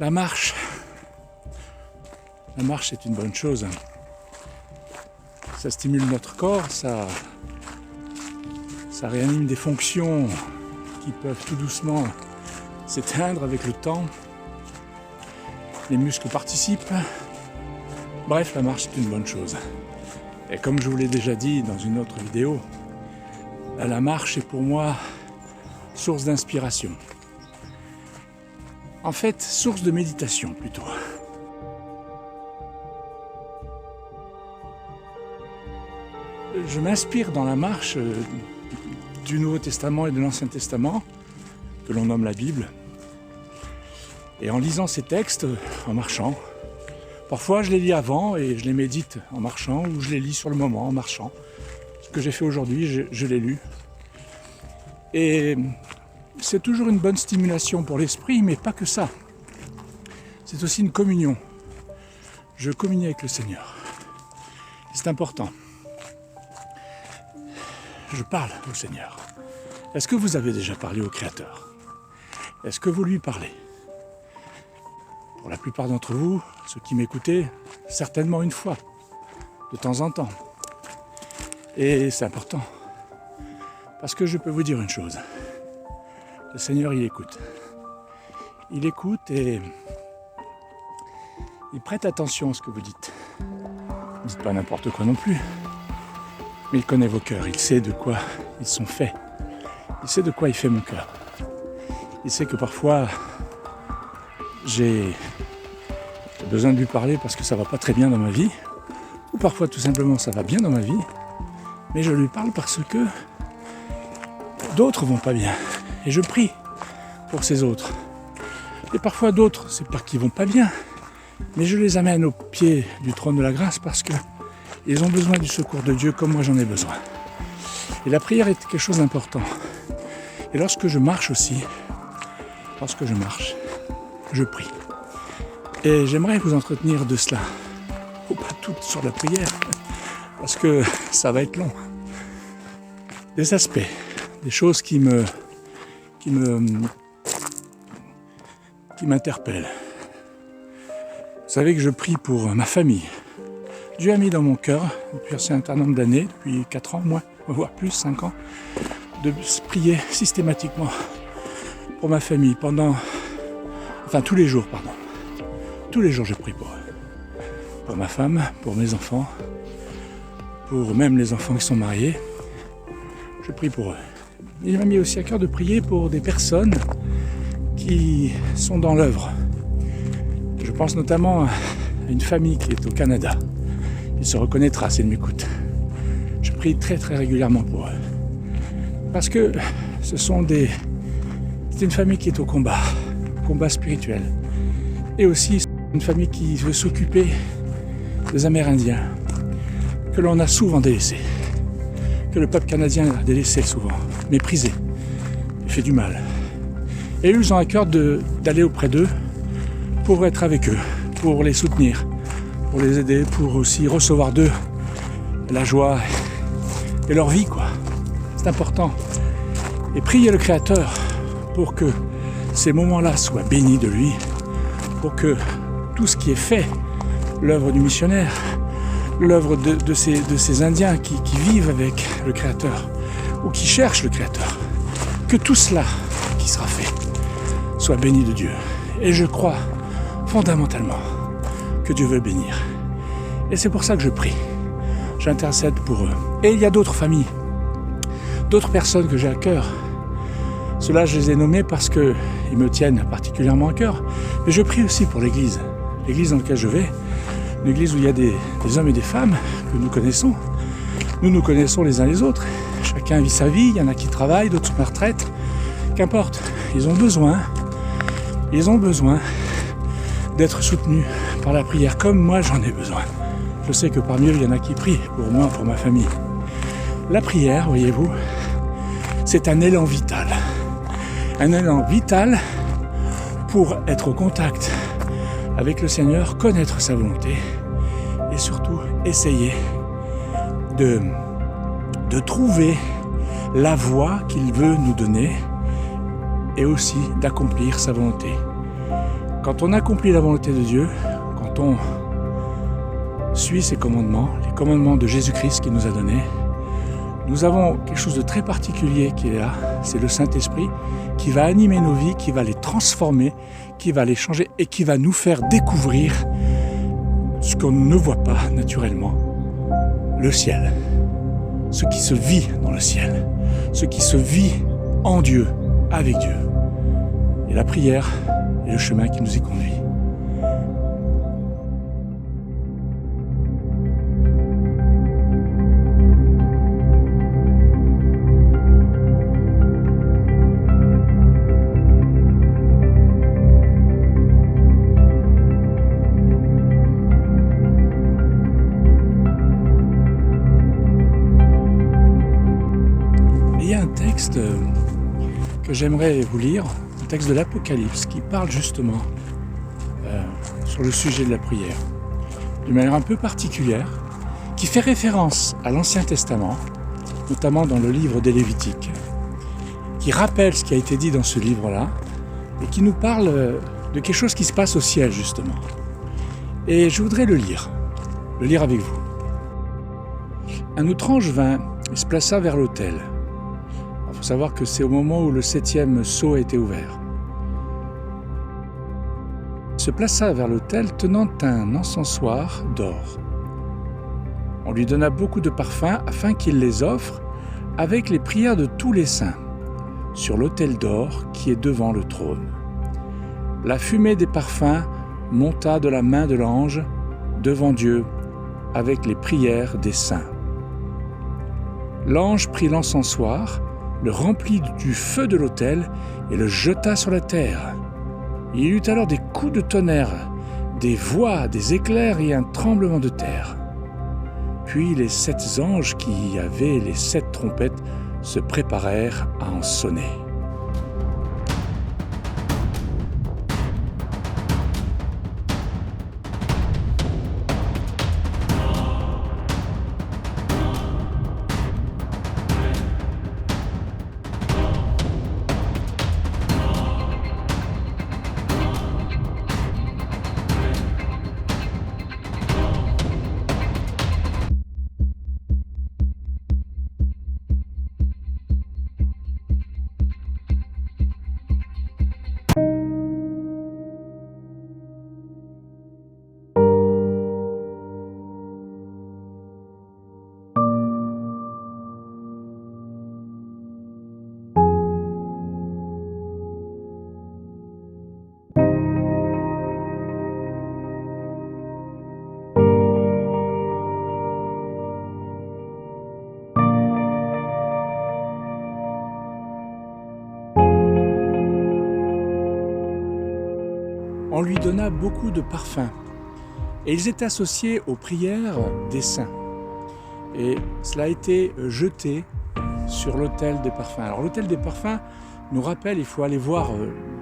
La marche c'est une bonne chose. Ça stimule notre corps, ça réanime des fonctions qui peuvent tout doucement s'éteindre avec le temps. Les muscles participent. Bref, la marche c'est une bonne chose. Et comme je vous l'ai déjà dit dans une autre vidéo, la marche est pour moi source d'inspiration. En fait, source de méditation plutôt. Je m'inspire dans la marche du Nouveau Testament et de l'Ancien Testament, que l'on nomme la Bible. Et en lisant ces textes, en marchant, parfois je les lis avant et je les médite en marchant, ou je les lis sur le moment en marchant. Ce que j'ai fait aujourd'hui, je l'ai lu. Et c'est toujours une bonne stimulation pour l'esprit, mais pas que ça. C'est aussi une communion. Je communie avec le Seigneur. C'est important. Je parle au Seigneur. Est-ce que vous avez déjà parlé au Créateur? Est-ce que vous lui parlez? Pour la plupart d'entre vous, ceux qui m'écoutez, certainement une fois, de temps en temps. Et c'est important. Parce que je peux vous dire une chose. Le Seigneur, il écoute. Il écoute et il prête attention à ce que vous dites. Ne dites pas n'importe quoi non plus. Mais il connaît vos cœurs, il sait de quoi ils sont faits. Il sait de quoi il fait mon cœur. Il sait que parfois, j'ai besoin de lui parler parce que ça va pas très bien dans ma vie. Ou parfois tout simplement ça va bien dans ma vie. Mais je lui parle parce que d'autres vont pas bien. Et je prie pour ces autres. Et parfois d'autres, c'est pas qu'ils vont pas bien. Mais je les amène au pied du trône de la grâce parce que ils ont besoin du secours de Dieu comme moi j'en ai besoin. Et la prière est quelque chose d'important. Et lorsque je marche aussi, je prie. Et j'aimerais vous entretenir de cela. Faut pas tout sur la prière, parce que ça va être long. Des aspects, des choses qui m'interpellent. Vous savez que je prie pour ma famille. Dieu a mis dans mon cœur, depuis un certain nombre d'années, depuis 4 ans, moins, voire plus, 5 ans, de prier systématiquement pour ma famille tous les jours, pardon. Tous les jours, je prie pour eux. Pour ma femme, pour mes enfants, pour même les enfants qui sont mariés. Je prie pour eux. Il m'a mis aussi à cœur de prier pour des personnes qui sont dans l'œuvre. Je pense notamment à une famille qui est au Canada. Il se reconnaîtra s'il m'écoute. Je prie très très régulièrement pour eux. Parce que c'est une famille qui est au combat spirituel. Et aussi une famille qui veut s'occuper des Amérindiens, que l'on a souvent délaissés, que le peuple canadien a délaissé souvent, méprisé, fait du mal. Et ils ont à cœur d'aller auprès d'eux pour être avec eux, pour les soutenir, pour les aider, pour aussi recevoir d'eux la joie et leur vie, quoi. C'est important. Et prier le Créateur pour que ces moments-là soient bénis de lui, pour que tout ce qui est fait, l'œuvre du missionnaire, l'œuvre de ces Indiens qui vivent avec le Créateur, ou qui cherchent le Créateur, que tout cela qui sera fait soit béni de Dieu. Et je crois fondamentalement que Dieu veut bénir. Et c'est pour ça que je prie. J'intercède pour eux. Et il y a d'autres familles, d'autres personnes que j'ai à cœur. Ceux-là, je les ai nommés parce qu'ils me tiennent particulièrement à cœur. Mais je prie aussi pour l'Église. L'Église dans laquelle je vais, une église où il y a des hommes et des femmes que nous connaissons. Nous nous connaissons les uns les autres. Chacun vit sa vie, il y en a qui travaillent, d'autres sont à la retraite. Qu'importe, ils ont besoin d'être soutenus par la prière, comme moi j'en ai besoin. Je sais que parmi eux, il y en a qui prient pour moi, pour ma famille. La prière, voyez-vous, c'est un élan vital. Un élan vital pour être au contact avec le Seigneur, connaître sa volonté et surtout essayer de trouver la voie qu'il veut nous donner et aussi d'accomplir sa volonté. Quand on accomplit la volonté de Dieu, quand on suit ses commandements, les commandements de Jésus-Christ qu'il nous a donnés, nous avons quelque chose de très particulier qui est là, c'est le Saint-Esprit qui va animer nos vies, qui va les transformer, qui va les changer et qui va nous faire découvrir ce qu'on ne voit pas naturellement, le ciel, ce qui se vit dans le ciel, ce qui se vit en Dieu, avec Dieu. Et la prière est le chemin qui nous y conduit. Il y a un texte que j'aimerais vous lire, un texte de l'Apocalypse qui parle justement sur le sujet de la prière, d'une manière un peu particulière, qui fait référence à l'Ancien Testament, notamment dans le livre des Lévitiques, qui rappelle ce qui a été dit dans ce livre-là, et qui nous parle de quelque chose qui se passe au ciel justement. Et je voudrais le lire avec vous. Un autre ange vint et se plaça vers l'autel. Il faut savoir que c'est au moment où le 7e sceau a été ouvert. Il se plaça vers l'autel tenant un encensoir d'or. On lui donna beaucoup de parfums afin qu'il les offre avec les prières de tous les saints sur l'autel d'or qui est devant le trône. La fumée des parfums monta de la main de l'ange devant Dieu avec les prières des saints. L'ange prit l'encensoir, le remplit du feu de l'autel et le jeta sur la terre. Il y eut alors des coups de tonnerre, des voix, des éclairs et un tremblement de terre. Puis les 7 anges qui avaient les 7 trompettes se préparèrent à en sonner. On lui donna beaucoup de parfums, et ils étaient associés aux prières des saints. Et cela a été jeté sur l'autel des parfums. Alors l'autel des parfums nous rappelle, il faut aller voir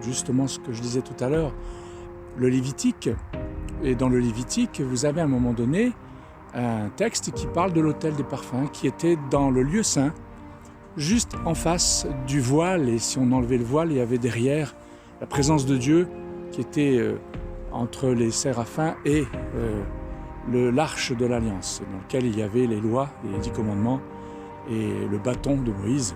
justement ce que je disais tout à l'heure, le Lévitique. Et dans le Lévitique, vous avez à un moment donné un texte qui parle de l'autel des parfums, qui était dans le lieu saint, juste en face du voile. Et si on enlevait le voile, il y avait derrière la présence de Dieu qui était entre les séraphins et l'arche de l'Alliance, dans lequel il y avait les lois, les 10 commandements et le bâton de Moïse.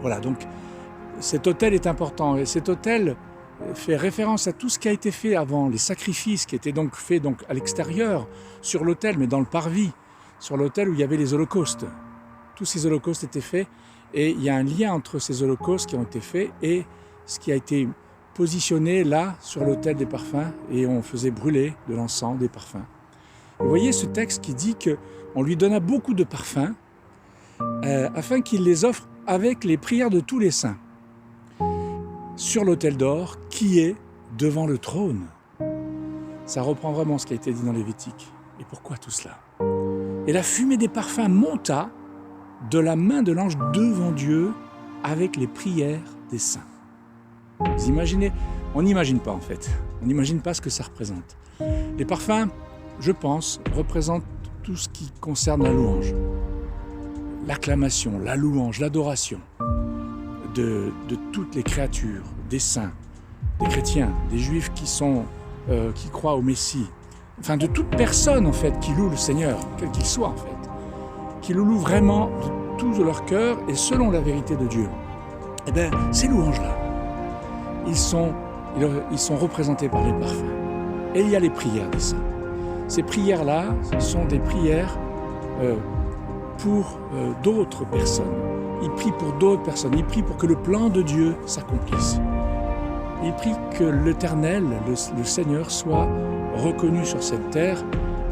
Voilà, donc cet autel est important et cet autel fait référence à tout ce qui a été fait avant, les sacrifices qui étaient donc faits à l'extérieur, sur l'autel, mais dans le parvis, sur l'autel où il y avait les holocaustes. Tous ces holocaustes étaient faits et il y a un lien entre ces holocaustes qui ont été faits et ce qui a été positionné là sur l'autel des parfums et on faisait brûler de l'encens, des parfums. Vous voyez ce texte qui dit qu'on lui donna beaucoup de parfums afin qu'il les offre avec les prières de tous les saints, sur l'autel d'or qui est devant le trône. Ça reprend vraiment ce qui a été dit dans Lévitique. Et pourquoi tout cela? Et la fumée des parfums monta de la main de l'ange devant Dieu avec les prières des saints. Vous imaginez? On n'imagine pas en fait. On n'imagine pas ce que ça représente. Les parfums, je pense, représentent tout ce qui concerne la louange. L'acclamation, la louange, l'adoration de toutes les créatures, des saints, des chrétiens, des juifs qui croient au Messie, enfin de toute personne en fait qui loue le Seigneur, quel qu'il soit en fait, qui le loue vraiment de tout de leur cœur et selon la vérité de Dieu. Eh bien, ces louanges-là, ils sont représentés par les parfums. Et il y a les prières des saints. Ces prières-là, ce sont des prières pour d'autres personnes. Ils prient pour d'autres personnes. Ils prient pour que le plan de Dieu s'accomplisse. Ils prient que l'Éternel, le Seigneur, soit reconnu sur cette terre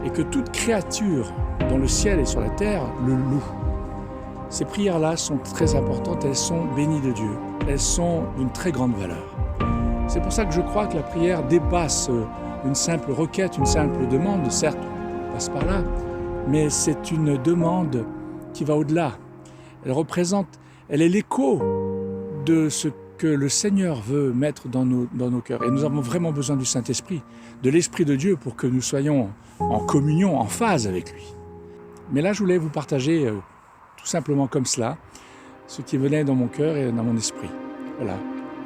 et que toute créature dans le ciel et sur la terre le loue. Ces prières-là sont très importantes, elles sont bénies de Dieu. Elles sont d'une très grande valeur. C'est pour ça que je crois que la prière dépasse une simple requête, une simple demande. Certes, on passe par là, mais c'est une demande qui va au-delà. Elle est l'écho de ce que le Seigneur veut mettre dans nos cœurs. Et nous avons vraiment besoin du Saint-Esprit, de l'Esprit de Dieu pour que nous soyons en communion, en phase avec lui. Mais là, je voulais vous partager tout simplement comme cela, ce qui venait dans mon cœur et dans mon esprit. Voilà,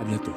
à bientôt.